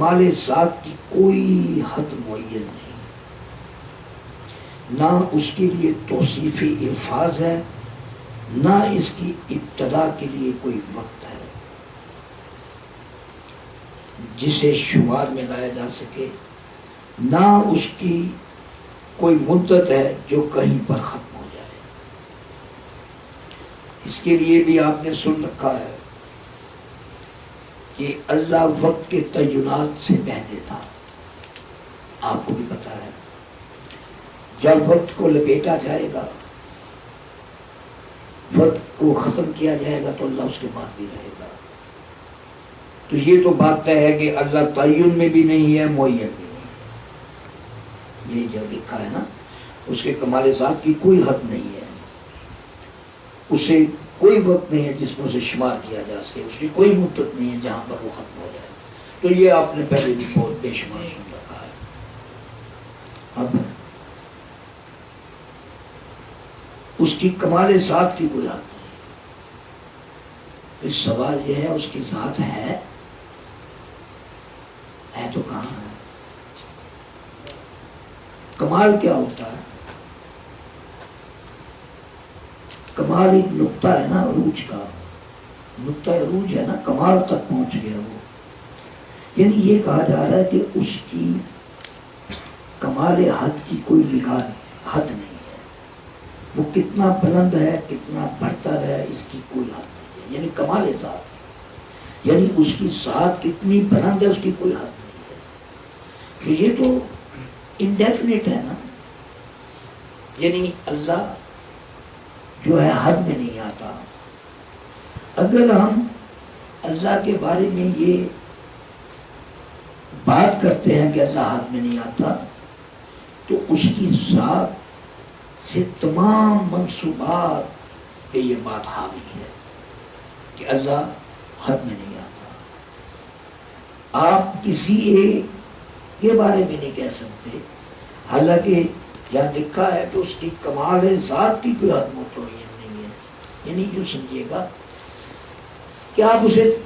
کمال ذات کی کوئی حد معین نہیں، نہ اس کے لیے توصیف الفاظ ہے، نہ اس کی ابتدا کے لیے کوئی وقت ہے جسے شمار میں لایا جا سکے، نہ اس کی کوئی مدت ہے جو کہیں پر ختم ہو جائے۔ اس کے لیے بھی آپ نے سن رکھا ہے کہ اللہ وقت کے تعینات سے پہلے تھا، آپ کو بھی پتا ہے۔ جب وقت کو لپیٹا جائے گا، وقت کو ختم کیا جائے گا، تو اللہ اس کے بعد بھی رہے گا۔ تو یہ تو بات طے ہے کہ اللہ تعین میں بھی نہیں ہے، معین بھی نہیں ہے۔ یہ جو لکھا ہے نا، اس کے کمال ذات کی کوئی حد نہیں ہے، اسے کوئی وقت نہیں ہے جس میں اسے شمار کیا جا سکے، اس کی کوئی مدت نہیں ہے جہاں پر وہ ختم ہو جائے۔ تو یہ آپ نے پہلے بھی بہت بے شمار سن رکھا ہے۔ اب اس کی کمال ذات کی کوئی حد نہیں۔ اس سوال یہ ہے، اس کی ذات ہے تو کہاں ہے؟ کمال کیا ہوتا ہے؟ کمال ایک نقطہ ہے نا عروج کا، نقطہ عروج ہے نا، کمال تک پہنچ گیا وہ۔ یعنی یہ کہا جا رہا ہے کہ اس کی کمال حد کی کوئی نگاہ حد نہیں ہے، وہ کتنا بلند ہے، کتنا برتر ہے، اس کی کوئی حد نہیں ہے۔ یعنی کمال ذات، یعنی اس کی ذات کتنی بلند ہے، اس کی کوئی حد نہیں ہے۔ تو یہ تو انڈیفینٹ ہے نا، یعنی اللہ جو ہے حد میں نہیں آتا۔ اگر ہم اللہ کے بارے میں یہ بات کرتے ہیں کہ اللہ حد میں نہیں آتا، تو اس کی ذات سے تمام منصوبات پہ یہ بات حاوی ہے کہ اللہ حد میں نہیں آتا۔ آپ کسی ایک کے بارے میں نہیں کہہ سکتے، حالانکہ یہاں لکھا ہے کہ اس کی کمال ذات کی کوئی حد معین نہیں ہے۔ یعنی یوں سمجھیے گا کہ آپ اسے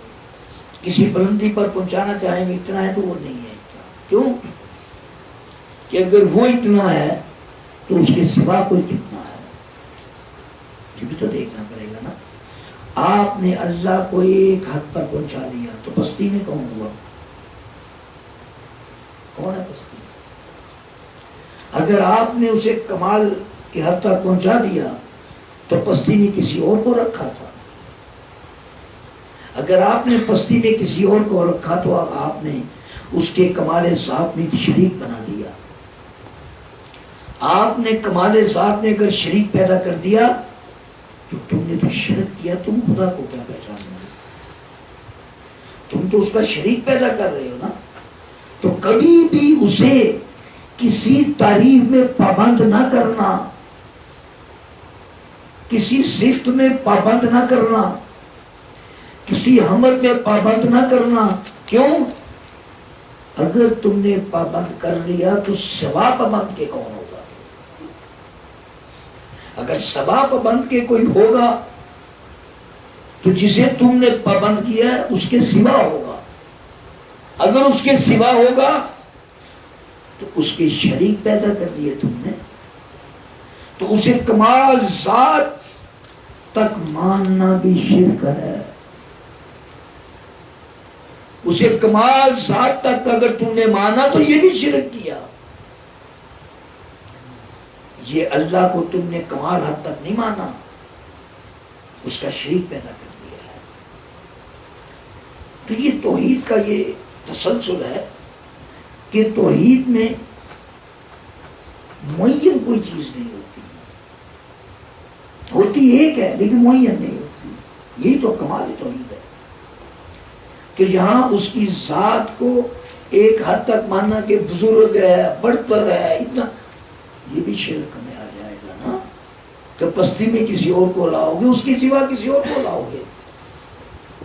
کسی بلندی پر پہنچانا چاہیں گے، اتنا ہے تو وہ نہیں ہے اتنا۔ کیوں کہ اگر وہ اتنا ہے تو اس کے سوا کوئی کتنا ہے، یہ بھی تو دیکھنا پڑے گا نا۔ آپ نے اللہ کو ایک حد پر پہنچا دیا تو پستی میں کون ہوا؟ کون ہے پستی؟ اگر آپ نے اسے کمال کی حد تک پہنچا دیا تو پستی میں کسی اور کو رکھا تھا۔ اگر آپ نے پستی میں کسی اور کو رکھا تو آپ نے اس کے کمال ذات میں شریک بنا دیا۔ آپ نے کمال ذات میں اگر شریک پیدا کر دیا تو تم نے تو شرک کیا، تم خدا کو کیا پہچاننا ہے؟ تم تو اس کا شریک پیدا کر رہے ہو نا۔ تو کبھی بھی اسے کسی تعریف میں پابند نہ کرنا، کسی صفت میں پابند نہ کرنا، کسی حمد میں پابند نہ کرنا۔ کیوں؟ اگر تم نے پابند کر لیا تو سوا پابند کے کون ہوگا؟ اگر سوا پابند کے کوئی ہوگا تو جسے تم نے پابند کیا ہے اس کے سوا ہوگا۔ اگر اس کے سوا ہوگا تو اس کے شریک پیدا کر دیے تم نے، تو اسے کمال ذات تک ماننا بھی شرک ہے۔ اسے کمال ذات تک اگر تم نے مانا تو یہ بھی شرک کیا۔ یہ اللہ کو تم نے کمال حد تک نہیں مانا، اس کا شریک پیدا کر دیا ہے۔ تو یہ توحید کا یہ تسلسل ہے کہ توحید میں معین کوئی چیز نہیں ہوتی، ہوتی ایک ہے لیکن معین نہیں ہوتی۔ یہی تو کمال توحید ہے کہ یہاں اس کی ذات کو ایک حد تک ماننا کہ بزرگ ہے، برتر ہے، اتنا، یہ بھی شرک میں آ جائے گا نا، کہ پستی میں کسی اور کو لاؤ گے، اس کے سوا کسی اور کو لاؤ گے۔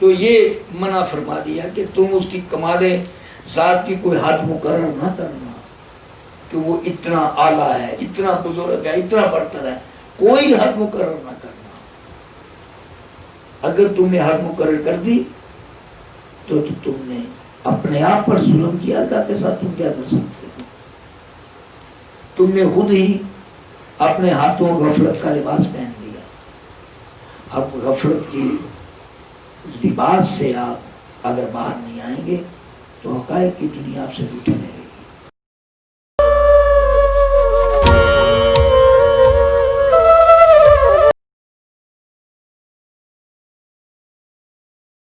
تو یہ منع فرما دیا کہ تم اس کی کمال ذات کی کوئی حد مقرر نہ کرنا کہ وہ اتنا اعلیٰ ہے، اتنا بزرگ ہے، اتنا برتر ہے، کوئی حد مقرر نہ کرنا۔ اگر تم نے حد مقرر کر دی تو تم نے اپنے آپ پر ظلم کیا، اللہ کے ساتھ تم کیا کر سکتے ہو؟ تم نے خود ہی اپنے ہاتھوں غفلت کا لباس پہن لیا. اب غفلت کی لباس سے آپ اگر باہر نہیں آئیں گے تو حقائق کی دنیا آپ سے روٹھی رہے گی.